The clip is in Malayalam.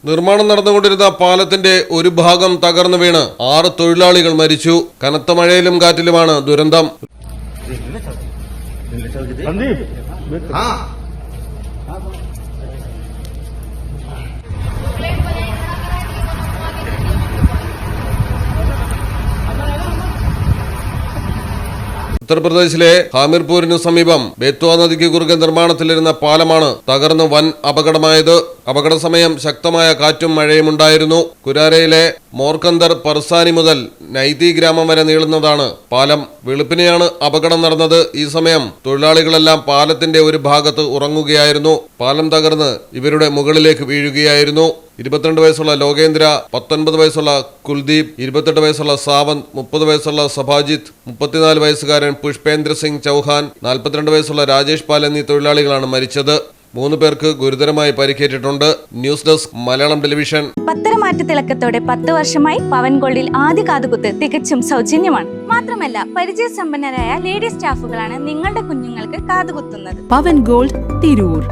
നിർമ്മാണം നടന്നുകൊണ്ടിരുന്ന പാലത്തിന്റെ ഒരു ഭാഗം തകർന്നു വീണ് 6 തൊഴിലാളികൾ മരിച്ചു. കനത്ത മഴയിലും കാറ്റിലുമാണ് ദുരന്തം. ഉത്തർപ്രദേശിലെ ഹാമിർപൂരിനു സമീപം ബേത്വ നദിക്ക് കുറുകെ നിർമ്മാണത്തിലിരുന്ന പാലമാണ് തകർന്ന് വൻ അപകടമായത്. അപകട സമയം ശക്തമായ കാറ്റും മഴയും ഉണ്ടായിരുന്നു. കുരാരയിലെ മോർക്കന്തർ പർസാനി മുതൽ നൈതി ഗ്രാമം വരെ നീളുന്നതാണ് പാലം. വെളുപ്പിനെയാണ് അപകടം നടന്നത്. ഈ സമയം തൊഴിലാളികളെല്ലാം പാലത്തിന്റെ ഒരു ഭാഗത്ത് ഉറങ്ങുകയായിരുന്നു. പാലം തകർന്ന് ഇവരുടെ മുകളിലേക്ക് വീഴുകയായിരുന്നു. 22 വയസ്സുള്ള ലോകേന്ദ്ര, 19 വയസ്സുള്ള കുൽദീപ്, 28 വയസ്സുള്ള സാവന്ത്, 30 വയസ്സുള്ള സഭാജിത്ത്, 34 വയസ്സുകാരൻ പുഷ്പേന്ദ്ര സിംഗ് ചൌഹാൻ, 42 വയസ്സുള്ള രാജേഷ് പാൽ എന്നീ തൊഴിലാളികളാണ് മരിച്ചത്. 3 പേർക്ക് ഗുരുതരമായി പരിക്കേറ്റിട്ടുണ്ട്. News desk Malayalam television. പത്തരമാറ്റ തിളക്കത്തോടെ 10 വർഷമായി പവൻ ഗോൾഡിൽ ആദ്യ കാതുകുത്ത് തികച്ചും സൗജന്യമാണ്. മാത്രമല്ല പരിചയസമ്പന്നരായ ലേഡി സ്റ്റാഫുകളാണ് നിങ്ങളുടെ കുഞ്ഞുങ്ങൾക്ക് കാതുകുത്തുന്നത്. പവൻ ഗോൾഡ് തിരൂർ.